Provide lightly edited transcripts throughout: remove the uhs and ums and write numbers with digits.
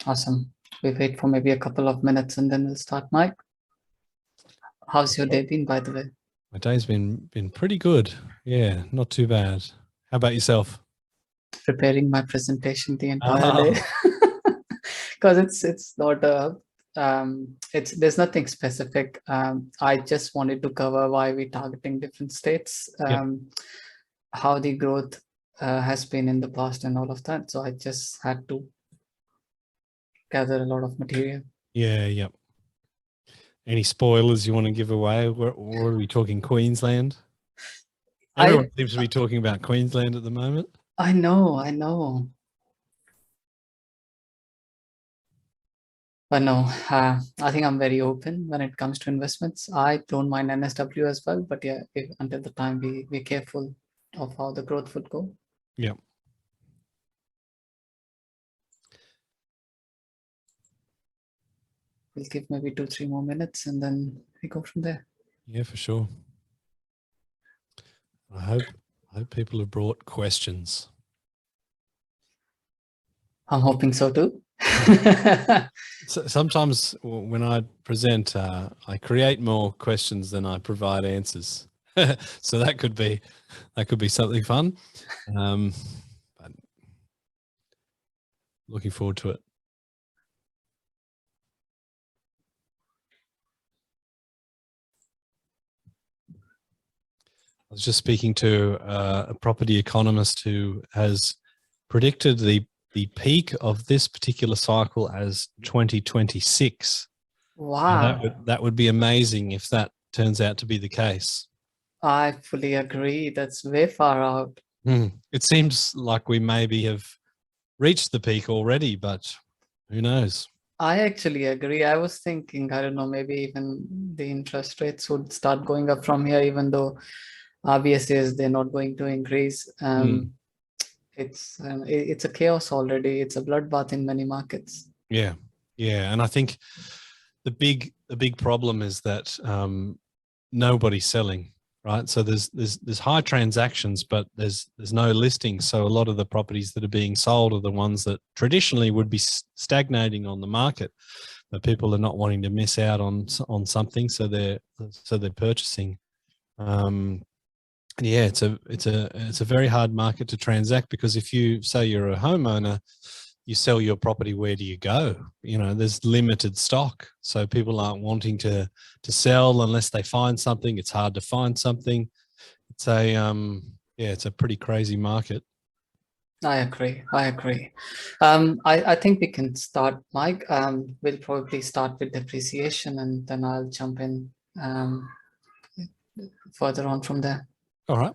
Awesome. We wait for maybe a couple of minutes and then we'll start. Mike, how's your day been, by the way? My day's been pretty good. Yeah, not too bad. How about yourself? Preparing my presentation the entire day Oh, because it's not a it's there's nothing specific. I just wanted to cover why we're targeting different states, yep. how the growth has been in the past and all of that. So I just had to gather a lot of material. Yeah, yep. Any spoilers you want to give away? Or are we talking Queensland? I Everyone seems to be talking about Queensland at the moment. I know. But no, I think I'm very open when it comes to investments. I don't mind NSW as well, but yeah, until the time we're careful of how the growth would go. Yep. We'll give maybe 2-3 more minutes and then we go from there. Yeah, for sure. I hope people have brought questions. I'm hoping so too. So sometimes when I present, I create more questions than I provide answers. So that could be something fun. But looking forward to it. I was just speaking to a property economist who has predicted the peak of this particular cycle as 2026. Now Wow. that would be amazing if that turns out to be the case. I fully agree. That's way far out. It seems like we maybe have reached the peak already, but who knows? I actually agree. I was thinking, I don't know, maybe even the interest rates would start going up from here, even though obviously is they're not going to increase. Mm, It's a chaos already. It's a bloodbath in many markets. yeah, yeah, and I think the big problem is that nobody's selling, right? So there's high transactions, but there's no listings. So a lot of the properties that are being sold are the ones that traditionally would be stagnating on the market, but people are not wanting to miss out on something, so they're purchasing. Yeah, it's a very hard market to transact, because if you say you're a homeowner, you sell your property, where do you go? You know, there's limited stock, so people aren't wanting to sell unless they find something. It's hard to find something. It's a yeah, it's a pretty crazy market. I agree. I agree. I think we can start, Mike. We'll probably start with depreciation and then I'll jump in further on from there. All right,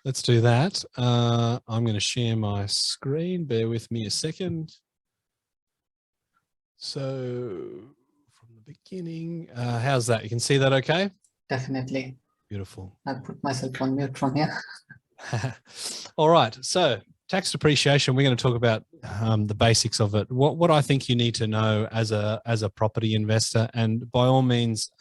let's do that. I'm going to share my screen. Bear with me a second. So from the beginning, how's that? You can see that okay? Definitely. Beautiful. I'll put myself on mute from here. All right. So tax depreciation, we're going to talk about the basics of it. What I think you need to know as a property investor, and by all means,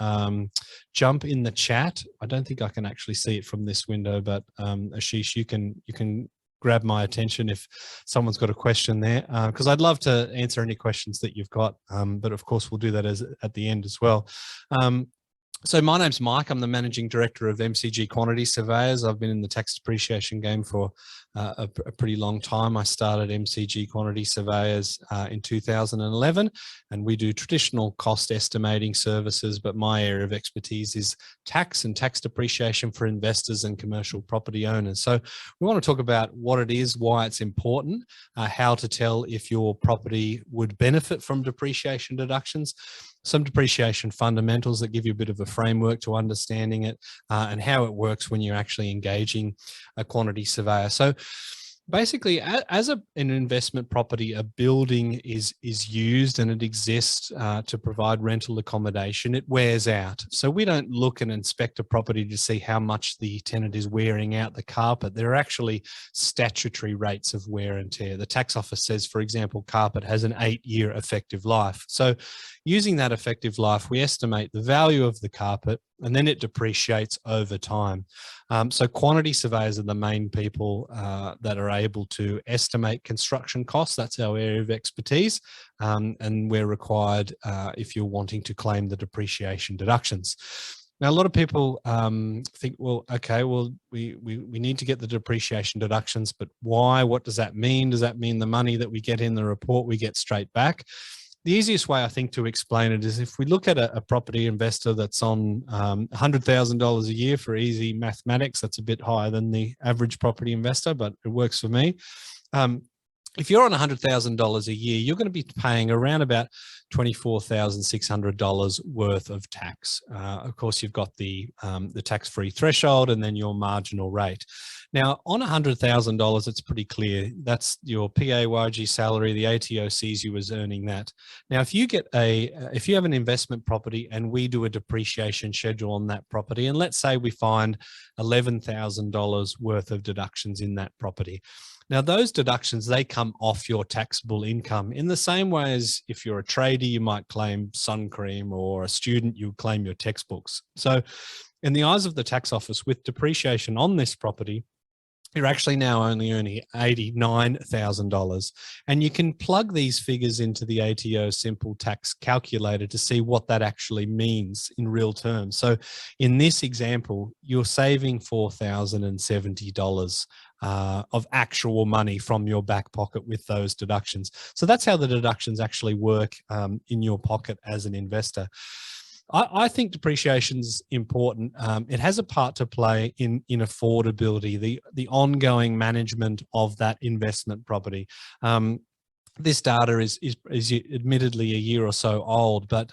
jump in the chat. I don't think I can actually see it from this window, but Ashish, you can grab my attention if someone's got a question there, because I'd love to answer any questions that you've got. But of course, we'll do that at the end as well. So my name's Mike. I'm the Managing Director of MCG Quantity Surveyors. I've been in the tax depreciation game for a pretty long time. I started MCG Quantity Surveyors in 2011, and we do traditional cost estimating services, but my area of expertise is tax and tax depreciation for investors and commercial property owners. So we want to talk about what it is, why it's important, how to tell if your property would benefit from depreciation deductions, some depreciation fundamentals that give you a bit of a framework to understanding it, and how it works when you're actually engaging a quantity surveyor. So basically, as an investment property, a building is used and it exists to provide rental accommodation. It wears out. So we don't look and inspect a property to see how much the tenant is wearing out the carpet. There are actually statutory rates of wear and tear. The tax office says, for example, carpet has an 8-year effective life. So Using that effective life, we estimate the value of the carpet, and then it depreciates over time. So quantity surveyors are the main people that are able to estimate construction costs. That's our area of expertise, and we're required if you're wanting to claim the depreciation deductions. Now, a lot of people think, well, okay, well, we need to get the depreciation deductions, but why? What does that mean? Does that mean the money that we get in the report, we get straight back? The easiest way, I think, to explain it is if we look at a property investor that's on $100,000 a year for easy mathematics. That's a bit higher than the average property investor, but it works for me. If you're on $100,000 a year, you're going to be paying around about $24,600 worth of tax. Of course, you've got the tax-free threshold and then your marginal rate. Now, on $100,000, it's pretty clear that's your PAYG salary. The ATO sees you as earning that. Now, if you have an investment property and we do a depreciation schedule on that property, and let's say we find $11,000 worth of deductions in that property. Now, those deductions, they come off your taxable income in the same way as if you're a trader, you might claim sun cream, or a student, you claim your textbooks. So in the eyes of the tax office, with depreciation on this property, you're actually now only earning $89,000. And you can plug these figures into the ATO simple tax calculator to see what that actually means in real terms. So in this example, you're saving $4,070 of actual money from your back pocket with those deductions. So that's how the deductions actually work in your pocket as an investor. I think depreciation is important. It has a part to play in affordability, the ongoing management of that investment property. This data is admittedly a year or so old, but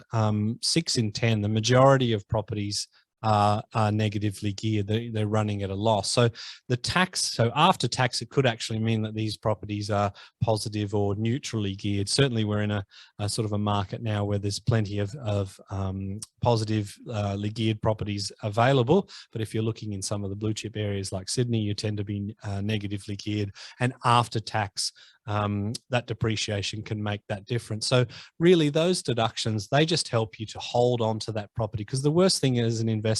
6 in 10, the majority of properties are negatively geared. They're running at a loss. So the tax, so after tax, it could actually mean that these properties are positive or neutrally geared. Certainly we're in a sort of a market now where there's plenty of positively geared properties available. But if you're looking in some of the blue chip areas like Sydney, you tend to be negatively geared. And after tax, that depreciation can make that difference. So really those deductions, they just help you to hold on to that property, because the worst thing as an investor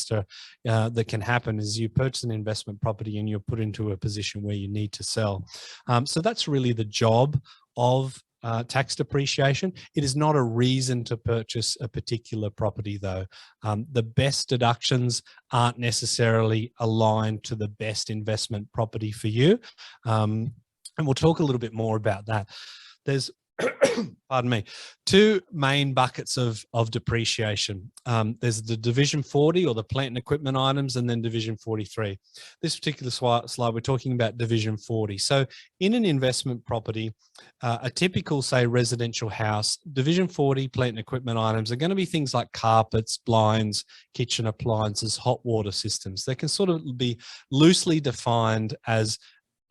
that can happen is you purchase an investment property and you're put into a position where you need to sell. So that's really the job of tax depreciation. It is not a reason to purchase a particular property though. The best deductions aren't necessarily aligned to the best investment property for you. And we'll talk a little bit more about that. There's, pardon me, two main buckets of depreciation. There's the Division 40, or the plant and equipment items, and then Division 43. This particular slide, we're talking about Division 40. So in an investment property, a typical, say, residential house, Division 40 plant and equipment items are going to be things like carpets, blinds, kitchen appliances, hot water systems. They can sort of be loosely defined as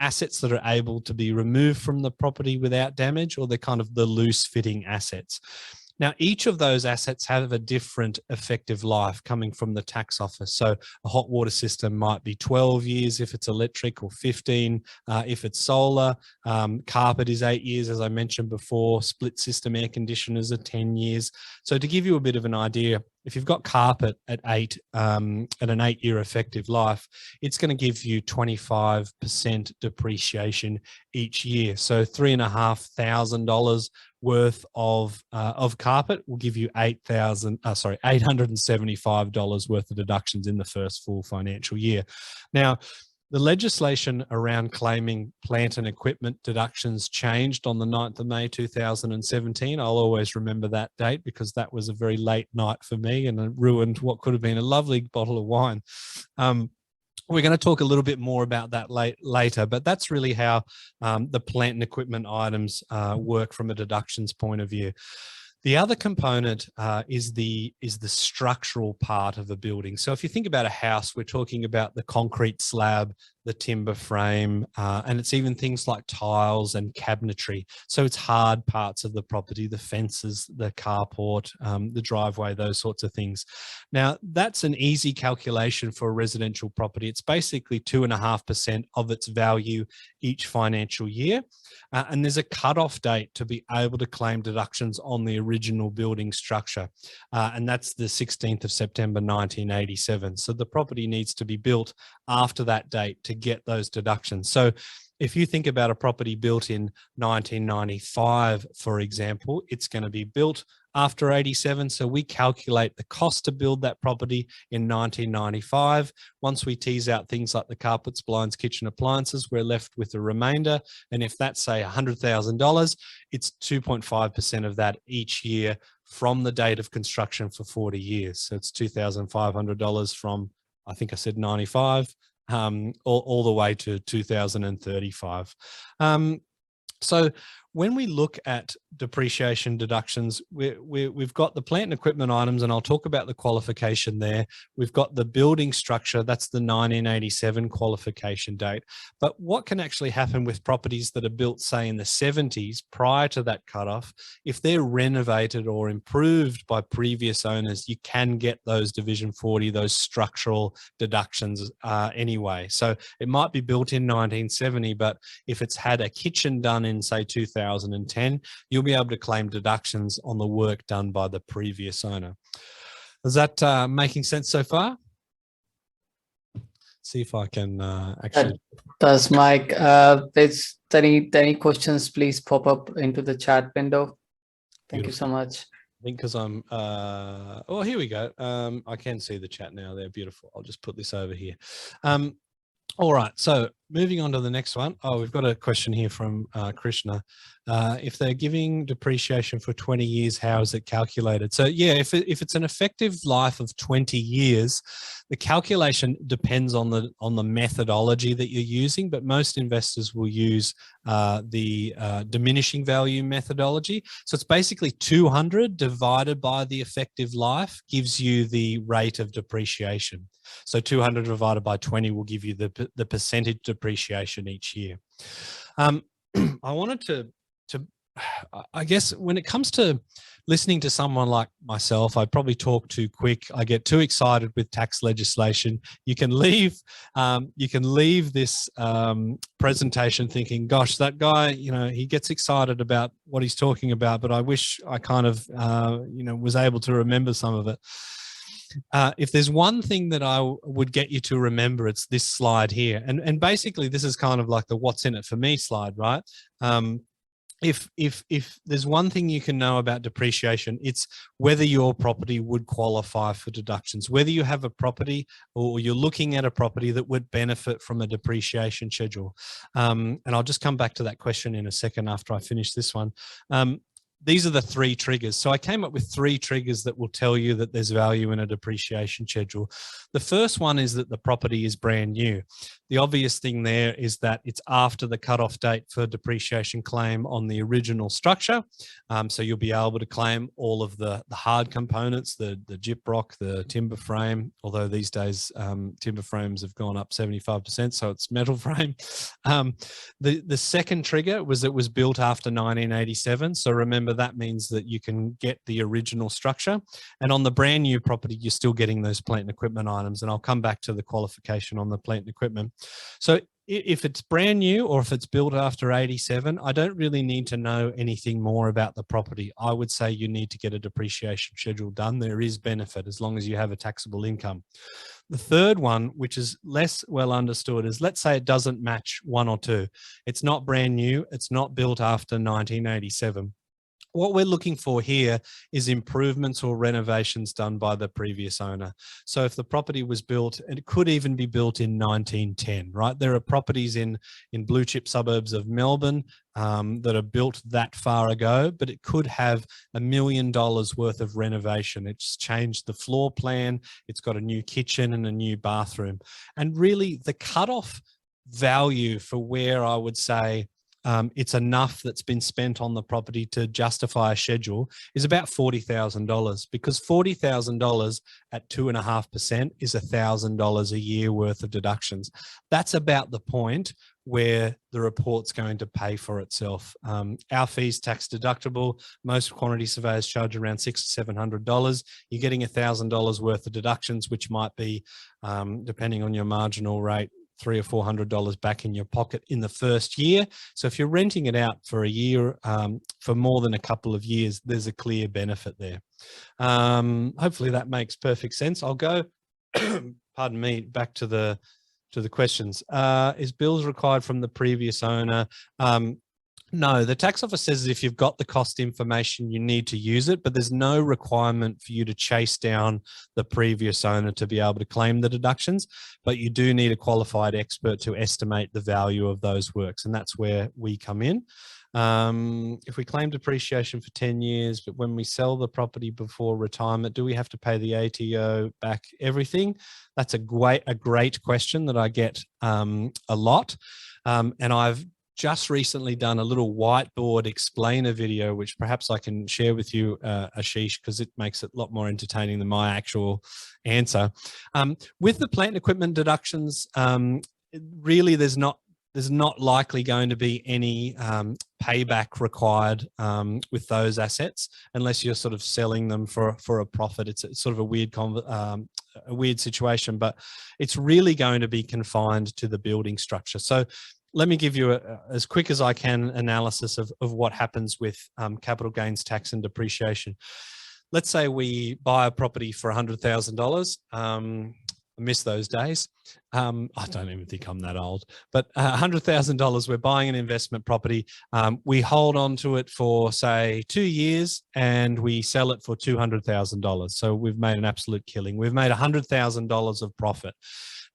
assets that are able to be removed from the property without damage, or they're kind of the loose fitting assets. Now, each of those assets have a different effective life coming from the tax office. So a hot water system might be 12 years if it's electric, or 15 if it's solar. Carpet is 8 years, as I mentioned before. Split system air conditioners are 10 years. So to give you a bit of an idea, if you've got carpet at an 8-year effective life, it's going to give you 25% depreciation each year. So $3,500 worth of carpet will give you $875 worth of deductions in the first full financial year. Now, the legislation around claiming plant and equipment deductions changed on the 9th of May 2017. I'll always remember that date because that was a very late night for me and it ruined what could have been a lovely bottle of wine. We're going to talk a little bit more about that later, but that's really how the plant and equipment items work from a deductions point of view. The other component is the structural part of a building. So if you think about a house, we're talking about the concrete slab, the timber frame, and it's even things like tiles and cabinetry. So it's hard parts of the property, the fences, the carport, the driveway, those sorts of things. Now, that's an easy calculation for a residential property. It's basically 2.5% of its value each financial year. And there's a cutoff date to be able to claim deductions on the original building structure. And that's the 16th of September, 1987. So the property needs to be built after that date to get those deductions. So if you think about a property built in 1995, for example, it's going to be built after 87. So we calculate the cost to build that property in 1995. Once we tease out things like the carpets, blinds, kitchen appliances, we're left with the remainder. And if that's, say, $100,000, it's 2.5% of that each year from the date of construction for 40 years. So it's $2,500 from, I think I said 95, all the way to 2035. So when we look at depreciation deductions, we've got the plant and equipment items, and I'll talk about the qualification there. We've got the building structure, that's the 1987 qualification date. But what can actually happen with properties that are built, say, in the 70s prior to that cutoff? If they're renovated or improved by previous owners, you can get those Division 40, those structural deductions anyway. So it might be built in 1970, but if it's had a kitchen done in, say, 2010, you'll be able to claim deductions on the work done by the previous owner. Is that making sense so far? See if I can actually. Does Mike? There's any questions? Please pop up into the chat window. Thank you so much. I think because I'm, oh, here we go. I can see the chat now. They're beautiful. I'll just put this over here. All right, so moving on to the next one. Oh, we've got a question here from Krishna. If they're giving depreciation for 20 years, how is it calculated? So yeah, if it's an effective life of 20 years, the calculation depends on the methodology that you're using, but most investors will use the diminishing value methodology. So it's basically 200 divided by the effective life gives you the rate of depreciation. So 200 divided by 20 will give you the percentage depreciation each year. I wanted to, I guess when it comes to listening to someone like myself, I probably talk too quick. I get too excited with tax legislation. You can leave this presentation thinking, gosh, that guy, he gets excited about what he's talking about, but I wish I kind of, was able to remember some of it. If there's one thing that I would get you to remember, it's this slide here. And basically this is kind of like the what's in it for me slide, right? If there's one thing you can know about depreciation, it's whether your property would qualify for deductions, whether you have a property or you're looking at a property that would benefit from a depreciation schedule. And I'll just come back to that question in a second after I finish this one. These are the 3 triggers. So I came up with 3 triggers that will tell you that there's value in a depreciation schedule. The first one is that the property is brand new. The obvious thing there is that it's after the cutoff date for depreciation claim on the original structure. So you'll be able to claim all of the hard components, the gyprock, the timber frame, although these days timber frames have gone up 75%, so it's metal frame. The second trigger was it was built after 1987. So remember, that means that you can get the original structure. And on the brand new property, you're still getting those plant and equipment items. And I'll come back to the qualification on the plant and equipment. So if it's brand new or if it's built after 87, I don't really need to know anything more about the property. I would say you need to get a depreciation schedule done. There is benefit as long as you have a taxable income. The third one, which is less well understood, is let's say it doesn't match 1 or 2. It's not brand new. It's not built after 1987. What we're looking for here is improvements or renovations done by the previous owner. So if the property was built, and it could even be built in 1910, right? There are properties in blue chip suburbs of Melbourne that are built that far ago, but it could have $1 million worth of renovation. It's changed the floor plan. It's got a new kitchen and a new bathroom. And really the cutoff value for where I would say it's enough that's been spent on the property to justify a schedule is about $40,000, because $40,000 at 2.5% is $1,000 a year worth of deductions. That's about the point where the report's going to pay for itself. Our fee's tax deductible. Most quantity surveyors charge around $600 to $700. You're getting $1,000 worth of deductions, which might be, depending on your marginal rate, $300 or $400 back in your pocket in the first year. So if you're renting it out for a year, for more than a couple of years, there's a clear benefit there. Hopefully that makes perfect sense. I'll go, pardon me, back to the questions. Is bills required from the previous owner? No, the tax office says if you've got the cost information, you need to use it, but there's no requirement for you to chase down the previous owner to be able to claim the deductions, but you do need a qualified expert to estimate the value of those works, and that's where we come in. If we claim depreciation for 10 years, but when we sell the property before retirement, do we have to pay the ATO back everything? That's a great question that I get a lot. And I've just recently done a little whiteboard explainer video, which perhaps I can share with you, Ashish, because it makes it a lot more entertaining than my actual answer. With the plant and equipment deductions, really there's not likely going to be any payback required with those assets unless you're sort of selling them for a profit. It's sort of a weird situation, but it's really going to be confined to the building structure. So let me give you as quick as I can analysis of what happens with capital gains tax and depreciation. Let's say we buy a property for $100,000. I miss those days. I don't even think I'm that old, but $100,000, we're buying an investment property. We hold on to it for say 2 years and we sell it for $200,000. So we've made an absolute killing. We've made $100,000 of profit.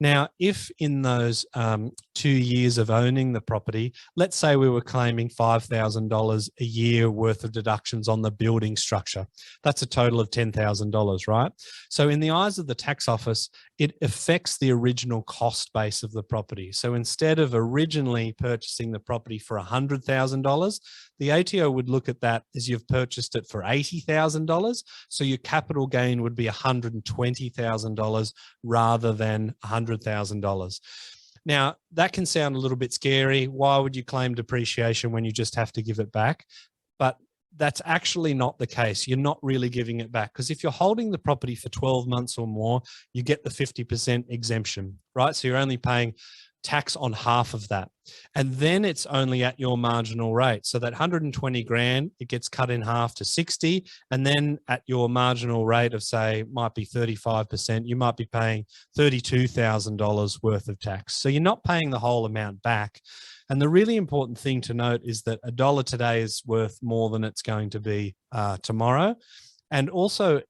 Now, if in those 2 years of owning the property, let's say we were claiming $5,000 a year worth of deductions on the building structure, that's a total of $10,000, right? So in the eyes of the tax office, it affects the original cost base of the property. So instead of originally purchasing the property for $100,000, the ATO would look at that as you've purchased it for $80,000. So your capital gain would be $120,000 rather than $100,000. Now, that can sound a little bit scary. Why would you claim depreciation when you just have to give it back? But that's actually not the case. You're not really giving it back, because if you're holding the property for 12 months or more, you get the 50% exemption, right? So you're only paying tax on half of that. And then it's only at your marginal rate. So that 120 grand, it gets cut in half to 60. And then at your marginal rate of say, might be 35%, you might be paying $32,000 worth of tax. So you're not paying the whole amount back. And the really important thing to note is that $1 today is worth more than it's going to be tomorrow. And also,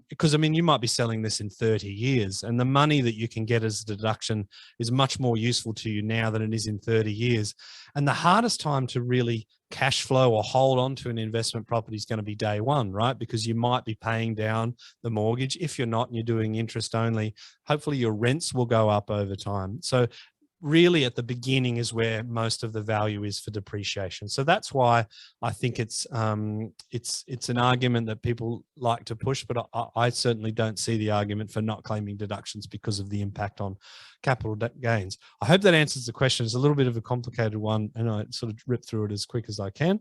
because I mean, you might be selling this in 30 years and the money that you can get as a deduction is much more useful to you now than it is in 30 years. And the hardest time to really cash flow or hold on to an investment property is going to be day one, right? Because you might be paying down the mortgage. If you're not and you're doing interest only, hopefully your rents will go up over time. So really at the beginning is where most of the value is for depreciation. So that's why I think it's an argument that people like to push, but I certainly don't see the argument for not claiming deductions because of the impact on capital gains. I hope that answers the question. It's a little bit of a complicated one and I sort of rip through it as quick as I can.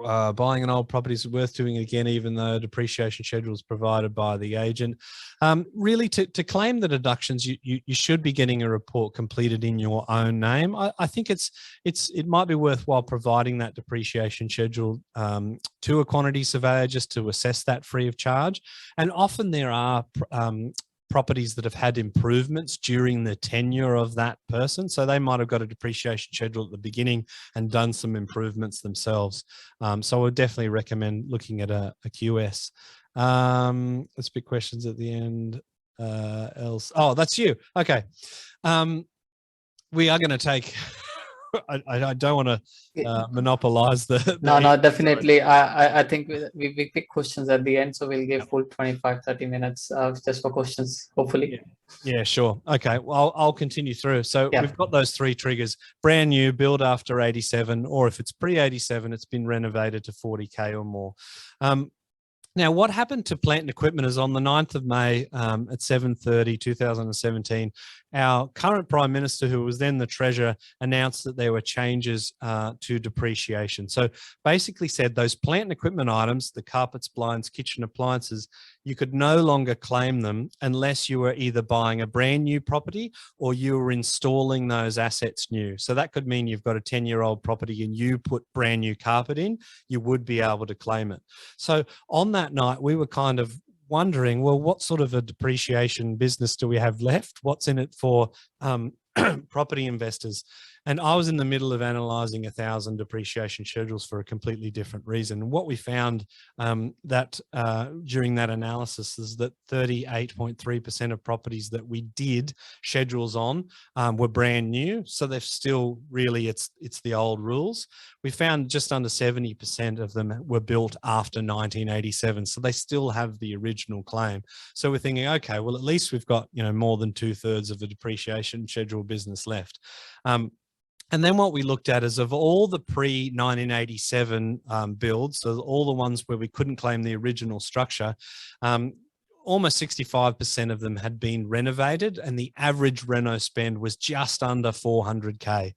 Buying an old property is worth doing it again, even though depreciation schedule is provided by the agent. Really, to claim the deductions, you should be getting a report completed in your own name. I think it might be worthwhile providing that depreciation schedule to a quantity surveyor just to assess that free of charge. And often there are properties that have had improvements during the tenure of that person. So they might have got a depreciation schedule at the beginning and done some improvements themselves. So I would definitely recommend looking at a QS. Let's pick questions at the end. Else. Oh, that's you. Okay. We are going to take I don't want to monopolize the No, no, answer. definitely. I think we pick questions at the end, so we'll give Yep. full 25-30 minutes just for questions, hopefully. Yeah, sure. Okay, well, I'll continue through. So Yeah. we've got those three triggers: brand new, build after 87, or if it's pre-87, it's been renovated to 40K or more. Now, what happened to plant and equipment is on the 9th of May at 7:30, 2017, our current Prime Minister, who was then the Treasurer, announced that there were changes to depreciation. So basically said those plant and equipment items, the carpets, blinds, kitchen appliances, you could no longer claim them unless you were either buying a brand new property or you were installing those assets new. So that could mean you've got a 10-year-old property and you put brand new carpet in, you would be able to claim it. So on that night, we were kind of wondering, well, what sort of a depreciation business do we have left? What's in it for property investors? And I was in the middle of analyzing 1,000 depreciation schedules for a completely different reason. And what we found that during that analysis is that 38.3% of properties that we did schedules on were brand new. So they're still really, it's the old rules. We found just under 70% of them were built after 1987. So they still have the original claim. So we're thinking, okay, well, at least we've got, more than 2/3 of the depreciation schedule business left. And then what we looked at is of all the pre-1987 builds, so all the ones where we couldn't claim the original structure, almost 65% of them had been renovated, and the average reno spend was just under 400K.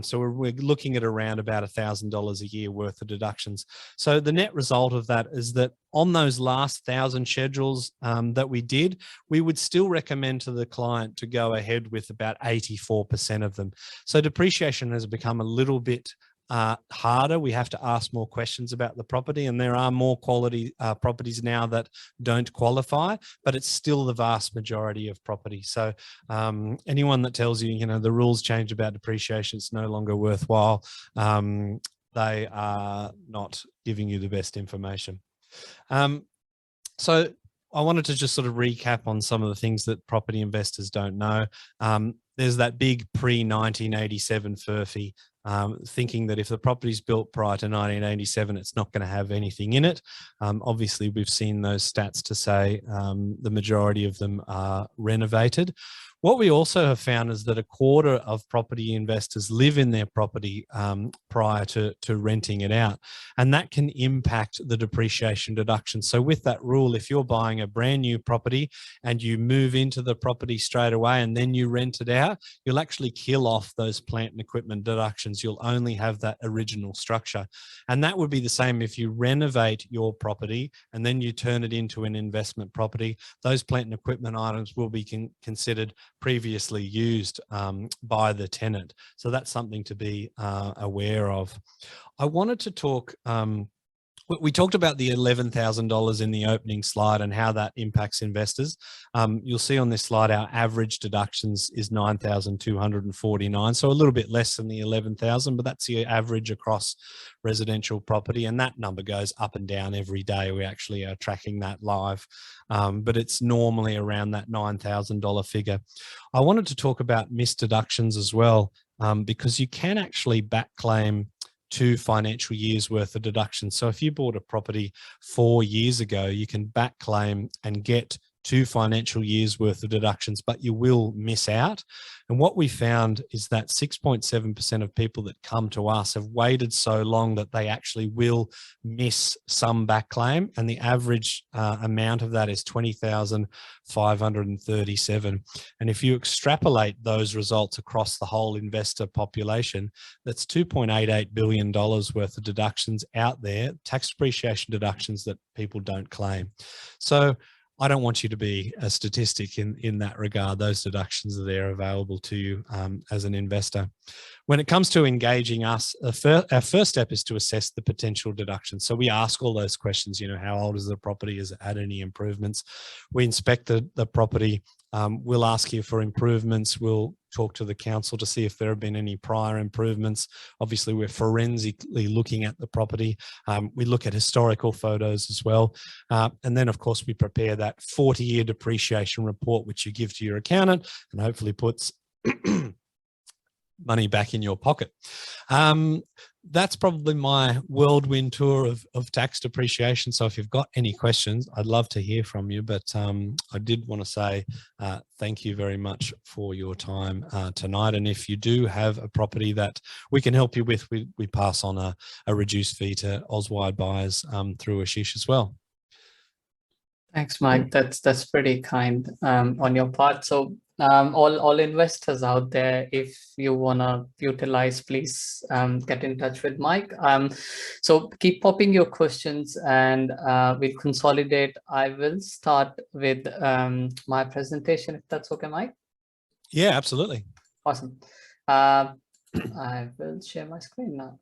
So we're looking at around about $1,000 a year worth of deductions. So the net result of that is that on those last 1,000 schedules that we did, we would still recommend to the client to go ahead with about 84% of them. So depreciation has become a little bit harder. We have to ask more questions about the property, and there are more quality properties now that don't qualify, but it's still the vast majority of property. So anyone that tells you, the rules change about depreciation, it's no longer worthwhile, they are not giving you the best information. So I wanted to just sort of recap on some of the things that property investors don't know. There's that big pre-1987 furphy, thinking that if the property's built prior to 1987, it's not going to have anything in it. Obviously, we've seen those stats to say the majority of them are renovated. What we also have found is that a quarter of property investors live in their property prior to renting it out, and that can impact the depreciation deduction. So with that rule, if you're buying a brand new property and you move into the property straight away and then you rent it out, you'll actually kill off those plant and equipment deductions. You'll only have that original structure. And that would be the same if you renovate your property and then you turn it into an investment property. Those plant and equipment items will be considered previously used by the tenant. So that's something to be aware of. I wanted to talk, we talked about the $11,000 in the opening slide and how that impacts investors. You'll see on this slide, our average deductions is $9,249. So a little bit less than the 11,000, but that's the average across residential property. And that number goes up and down every day. We actually are tracking that live, but it's normally around that $9,000 figure. I wanted to talk about missed deductions as well, because you can actually back claim 2 financial years worth of deductions. So if you bought a property 4 years ago, you can back claim and get 2 financial years worth of deductions, but you will miss out. And what we found is that 6.7% of people that come to us have waited so long that they actually will miss some back claim. And the average amount of that is $20,537. And if you extrapolate those results across the whole investor population, that's $2.88 billion worth of deductions out there, tax depreciation deductions that people don't claim. So I don't want you to be a statistic in that regard. Those deductions are there available to you as an investor. When it comes to engaging us, our first step is to assess the potential deductions. So we ask all those questions, how old is the property? Has it had any improvements? We inspect the property. We'll ask you for improvements. We'll talk to the council to see if there have been any prior improvements. Obviously, we're forensically looking at the property. We look at historical photos as well. And then, of course, we prepare that 40-year depreciation report, which you give to your accountant and hopefully puts money back in your pocket. That's probably my whirlwind tour of tax depreciation. So if you've got any questions, I'd love to hear from you. But I did want to say thank you very much for your time tonight. And if you do have a property that we can help you with, we pass on a reduced fee to Auswide buyers through Ashish as well. Thanks, Mike. That's pretty kind on your part. So all investors out there, if you wanna utilize, please get in touch with Mike. So keep popping your questions, and we'll consolidate. I will start with my presentation, if that's okay, Mike. Yeah, absolutely. Awesome. I will share my screen now.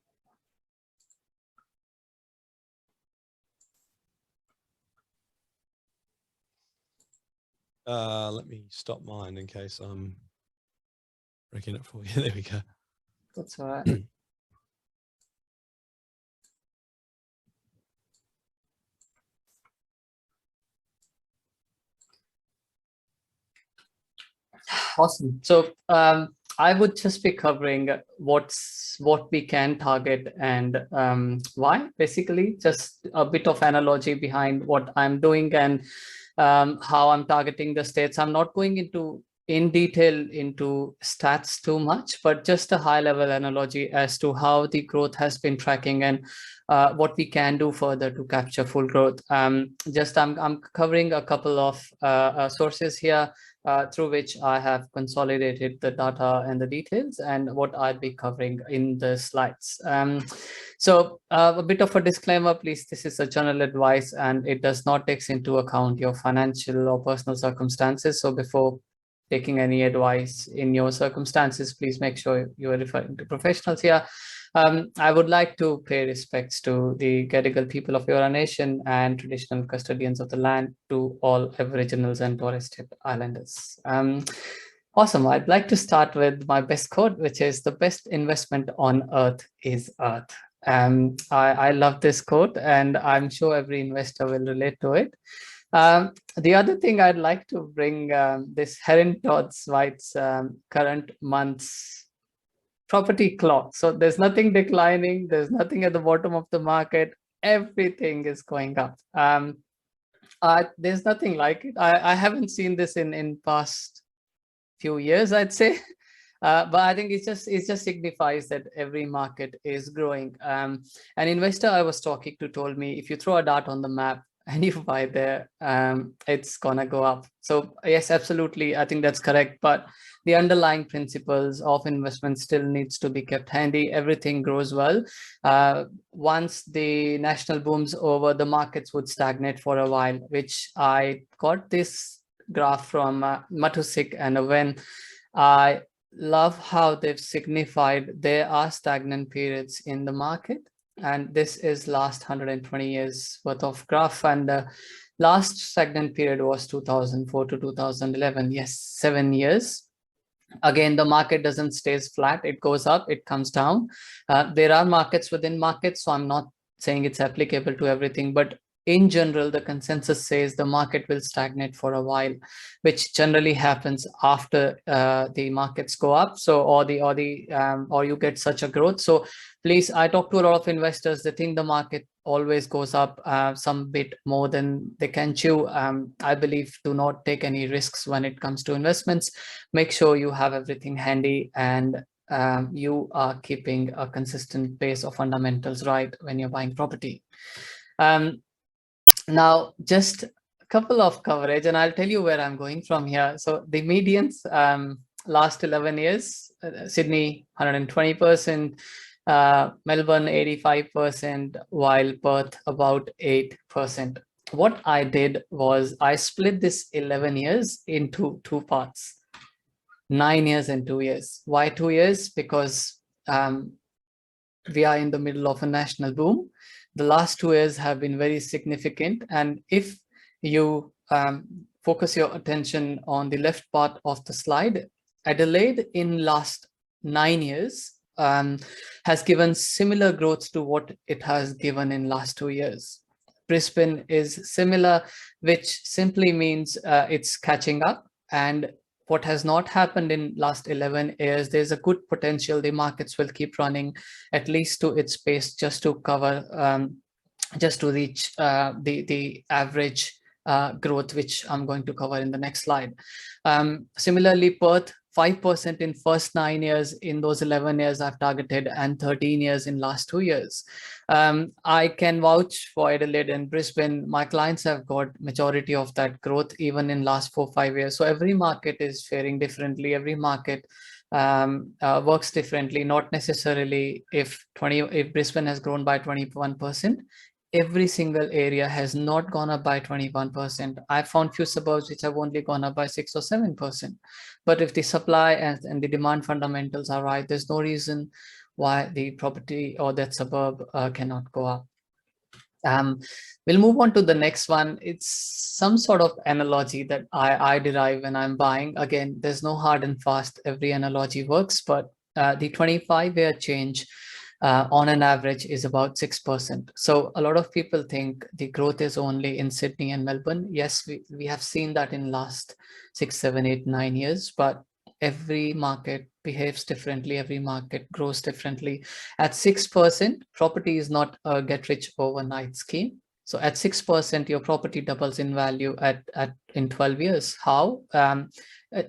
Let me stop mine in case I'm wrecking it for you. There we go. That's all right. Awesome. So I would just be covering what we can target and why. Basically, just a bit of analogy behind what I'm doing and how I'm targeting the states. I'm not going in detail into stats too much, but just a high level analogy as to how the growth has been tracking and what we can do further to capture full growth. I'm covering a couple of sources here through which I have consolidated the data and the details and what I'll be covering in the slides. So a bit of a disclaimer, please, this is a general advice and it does not take into account your financial or personal circumstances. So before taking any advice in your circumstances, please make sure you are referring to professionals here. I would like to pay respects to the Gadigal people of Eora Nation and traditional custodians of the land, to all Aboriginals and Torres Strait Islanders. Awesome. I'd like to start with my best quote, which is, "The best investment on earth is earth." I love this quote, and I'm sure every investor will relate to it. The other thing I'd like to bring this Heron Todd White's current month's property clock. So there's nothing declining. There's nothing at the bottom of the market. Everything is going up. There's nothing like it. I haven't seen this in past few years, I'd say. But I think it just signifies that every market is growing. An investor I was talking to told me, if you throw a dart on the map and you buy there, it's gonna go up. So yes, absolutely, I think that's correct. But the underlying principles of investment still needs to be kept handy. Everything grows well. Once the national boom's over, the markets would stagnate for a while, which I got this graph from Matusik, and when I love how they've signified there are stagnant periods in the market, and this is last 120 years worth of graph, and the last stagnant period was 2004 to 2011. Yes, 7 years. Again, the market doesn't stays flat, it goes up, it comes down. There are markets within markets, so I'm not saying it's applicable to everything, but in general, the consensus says the market will stagnate for a while, which generally happens after the markets go up. So, or you get such a growth. So, please, I talk to a lot of investors. They think the market always goes up some bit more than they can chew. I believe, do not take any risks when it comes to investments. Make sure you have everything handy and you are keeping a consistent base of fundamentals right when you're buying property. Now, just a couple of coverage, and I'll tell you where I'm going from here. So the medians last 11 years, Sydney 120%, Melbourne 85%, while Perth about 8%. What I did was I split this 11 years into two parts, 9 years and 2 years. Why 2 years? Because we are in the middle of a national boom. The last 2 years have been very significant. And if you focus your attention on the left part of the slide, Adelaide in last 9 years has given similar growth to what it has given in last 2 years. Brisbane is similar, which simply means it's catching up. And what has not happened in last 11 years, there's a good potential the markets will keep running at least to its pace, just to cover, just to reach the average growth, which I'm going to cover in the next slide. Similarly, Perth, 5% in first 9 years, in those 11 years I've targeted, and 13 years in last 2 years. I can vouch for Adelaide and Brisbane. My clients have got majority of that growth even in last 4-5 years. So every market is faring differently. Every market works differently. Not necessarily if Brisbane has grown by 21%, every single area has not gone up by 21%. I found few suburbs which have only gone up by 6 or 7%. But if the supply and the demand fundamentals are right, there's no reason why the property or that suburb cannot go up. We'll move on to the next one. It's some sort of analogy that I derive when I'm buying. Again, there's no hard and fast, every analogy works, but the 25-year change on an average is about 6%. So a lot of people think the growth is only in Sydney and Melbourne. Yes, we have seen that in last 6, 7, 8, 9 years, but every market behaves differently. Every market grows differently. At 6%, property is not a get rich overnight scheme. So at 6%, your property doubles in value in 12 years. How?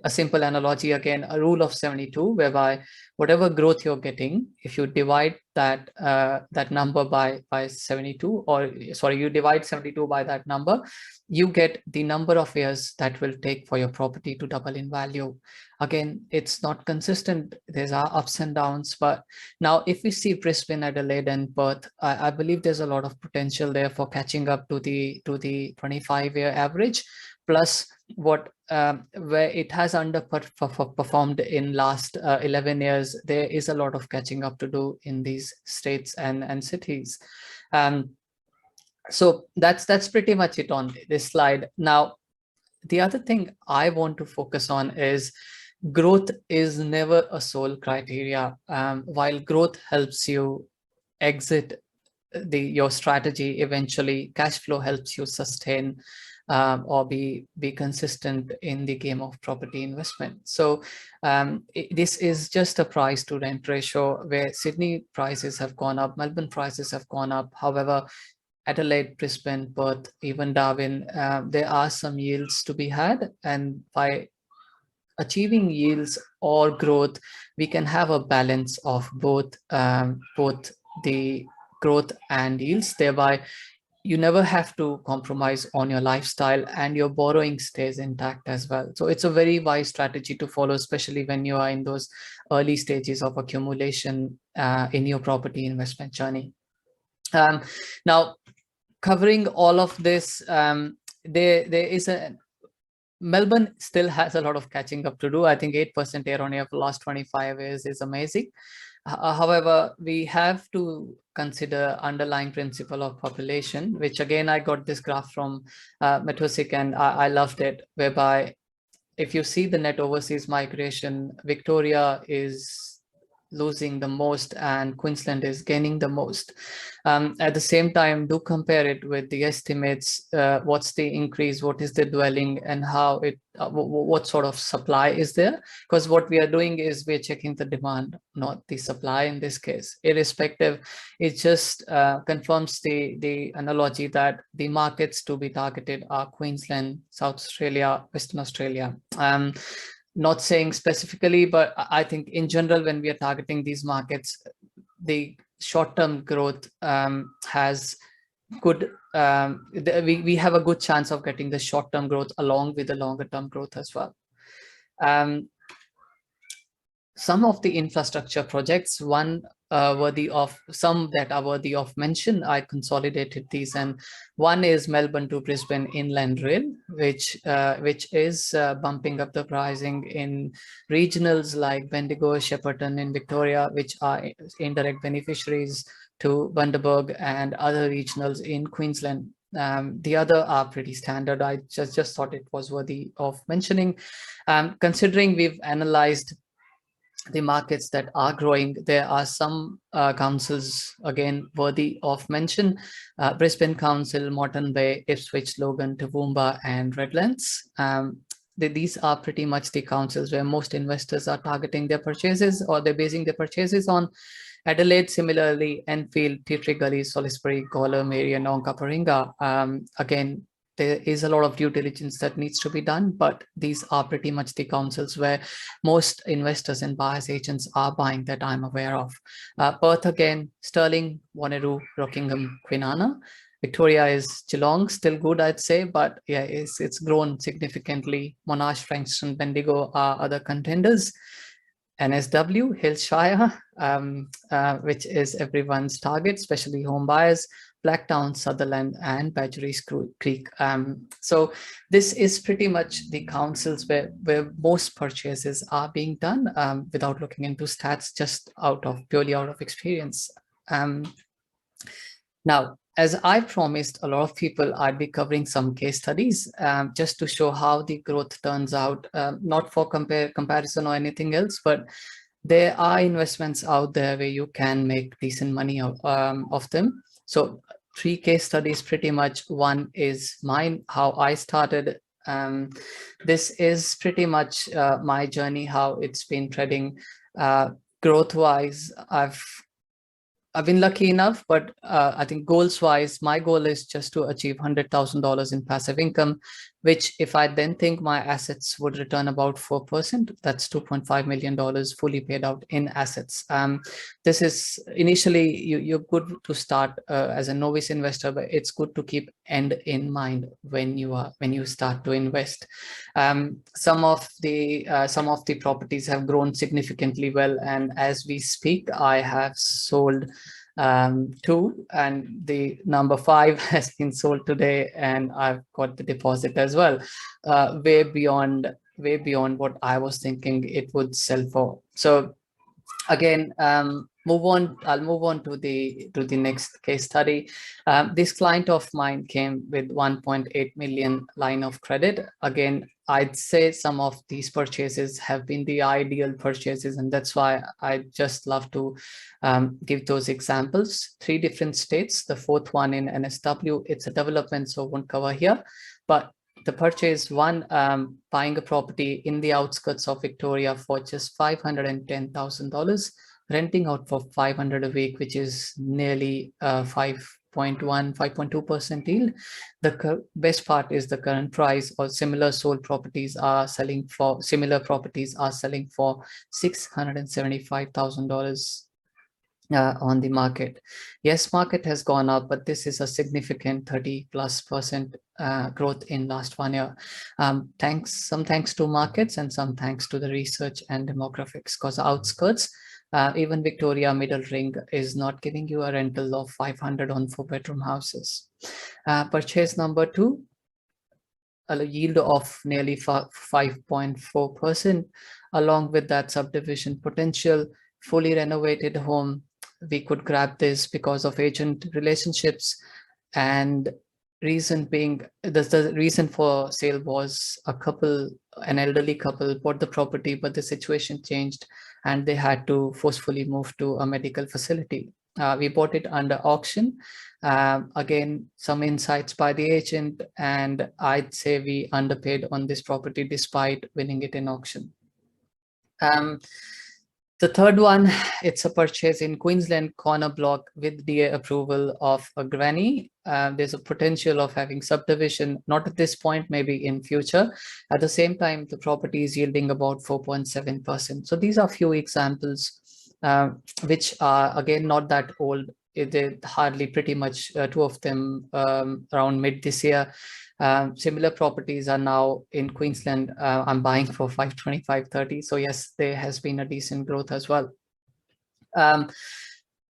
A simple analogy, again, a rule of 72, whereby whatever growth you're getting, if you divide that that number by 72, or sorry, you divide 72 by that number, you get the number of years that will take for your property to double in value. Again, it's not consistent. There's ups and downs. But now if we see Brisbane, Adelaide, and Perth, I believe there's a lot of potential there for catching up to the 25-year average, plus what where it has underperformed in last 11 years. There is a lot of catching up to do in these states and cities. So that's pretty much it on this slide. Now, the other thing I want to focus on is growth is never a sole criteria. While growth helps you exit your strategy, eventually cash flow helps you sustain or be consistent in the game of property investment. So this is just a price to rent ratio, where Sydney prices have gone up, Melbourne prices have gone up. However, Adelaide, Brisbane, Perth, even Darwin, there are some yields to be had, and by achieving yields or growth, we can have a balance of both the growth and yields. Thereby, you never have to compromise on your lifestyle, and your borrowing stays intact as well. So it's a very wise strategy to follow, especially when you are in those early stages of accumulation in your property investment journey. Now, covering all of this, there is a Melbourne still has a lot of catching up to do. I think 8% year on year for the last 25 years is amazing. However, we have to consider underlying principle of population, which again, I got this graph from Metosic, and I loved it, whereby if you see the net overseas migration, Victoria is losing the most and Queensland is gaining the most. At the same time, do compare it with the estimates. What's the increase, what is the dwelling, and how it what sort of supply is there? Because what we are doing is we're checking the demand, not the supply in this case. Irrespective, it just confirms the analogy that the markets to be targeted are Queensland, South Australia, Western Australia. Not saying specifically, but I think in general, when we are targeting these markets, the short-term growth has good, we have a good chance of getting the short-term growth along with the longer-term growth as well. Some of the infrastructure projects, some that are worthy of mention, I consolidated these, and one is Melbourne to Brisbane Inland Rail, which is bumping up the pricing in regionals like Bendigo, Shepparton in Victoria, which are indirect beneficiaries to Bundaberg and other regionals in Queensland. The other are pretty standard. I just thought it was worthy of mentioning. Considering we've analyzed the markets that are growing, there are some councils again worthy of mention: Brisbane Council, Moreton Bay, Ipswich, Logan, Toowoomba, and Redlands. these are pretty much the councils where most investors are targeting their purchases, or they're basing their purchases on. Adelaide, similarly, Enfield, Tea Tree Gully, Salisbury, Gawler, Mary, and Onkaparinga. Again, there is a lot of due diligence that needs to be done, but these are pretty much the councils where most investors and buyers agents are buying that I'm aware of. Perth again, Stirling, Wanneroo, Rockingham, Kwinana. Victoria is Geelong, still good, I'd say, but yeah, it's grown significantly. Monash, Frankston, Bendigo are other contenders. NSW, Hillshire, which is everyone's target, especially home buyers. Blacktown, Sutherland, and Badgerys Creek. So this is pretty much the councils where most purchases are being done, without looking into stats, just purely out of experience. Now, as I promised a lot of people, I'd be covering some case studies, just to show how the growth turns out, not for comparison or anything else, but there are investments out there where you can make decent money of them. So 3 case studies pretty much. One is mine, how I started. This is pretty much my journey, how it's been treading. Growth wise, I've been lucky enough, but I think goals wise, my goal is just to achieve $100,000 in passive income, which if I then think my assets would return about 4%, that's $2.5 million fully paid out in assets. This is initially, you're good to start as a novice investor, but it's good to keep end in mind when you start to invest. Some of the properties have grown significantly well, and as we speak, I have sold 2, and the number 5 has been sold today, and I've got the deposit as well, way beyond what I was thinking it would sell for. So again, I'll move on to the next case study. This client of mine came with 1.8 million line of credit. Again, I'd say some of these purchases have been the ideal purchases, and that's why I just love to give those examples. 3 different states, the 4th one in NSW. It's a development, so I won't cover here, but the purchase one, buying a property in the outskirts of Victoria for just $510,000, renting out for $500 a week, which is nearly 5.2% yield. The best part is the current price, or similar properties are selling for $675,000 on the market. Yes, market has gone up, but this is a significant 30+% growth in last 1 year. Some thanks to markets, and some thanks to the research and demographics, because outskirts, even Victoria Middle Ring is not giving you a rental of 500 on 4-bedroom houses. Purchase number 2, a yield of nearly 5.4%, along with that subdivision potential, fully renovated home. We could grab this because of agent relationships, and reason being, the reason for sale was an elderly couple bought the property, but the situation changed and they had to forcefully move to a medical facility. We bought it under auction. Again, some insights by the agent, and I'd say we underpaid on this property despite winning it in auction. The third one, it's a purchase in Queensland, corner block with DA approval of a granny. There's a potential of having subdivision, not at this point, maybe in future. At the same time, the property is yielding about 4.7%. So these are few examples, which are again not that old. They hardly, pretty much 2 of them around mid this year. Similar properties are now in Queensland. I'm buying for 525.30. So yes, there has been a decent growth as well. We'll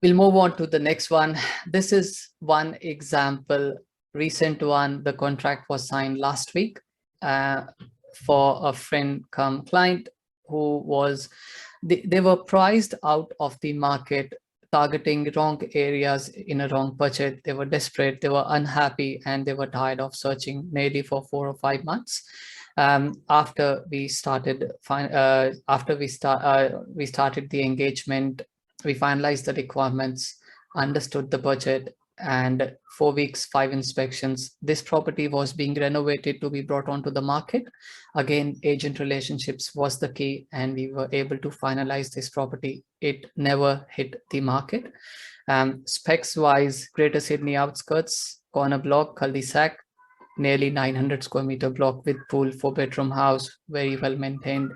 move on to the next one. This is one example, recent one. The contract was signed last week for a friend come client who was, they were priced out of the market, targeting wrong areas in a wrong budget. They were desperate, they were unhappy, and they were tired of searching nearly for 4 or 5 months. After we started the engagement, we finalized the requirements, understood the budget, and 4 weeks, 5 inspections. This property was being renovated to be brought onto the market. Again, agent relationships was the key, and we were able to finalize this property. It never hit the market. Specs wise, Greater Sydney outskirts, corner block, cul-de-sac, nearly 900 square meter block with pool, 4-bedroom house, very well maintained.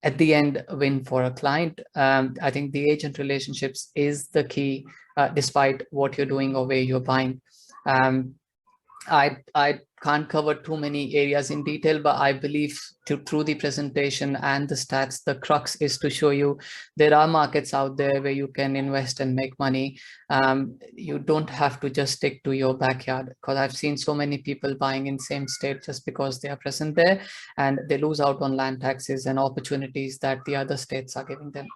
At the end, a win for a client. I think the agent relationships is the key, despite what you're doing or where you're buying. I can't cover too many areas in detail, but I believe through the presentation and the stats, the crux is to show you there are markets out there where you can invest and make money. You don't have to just stick to your backyard, because I've seen so many people buying in same state just because they are present there, and they lose out on land taxes and opportunities that the other states are giving them.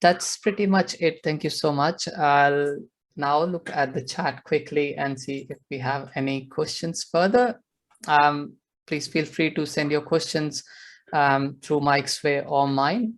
That's pretty much it. Thank you so much. I'll now look at the chat quickly and see if we have any questions further. Please feel free to send your questions through Mike's way or mine.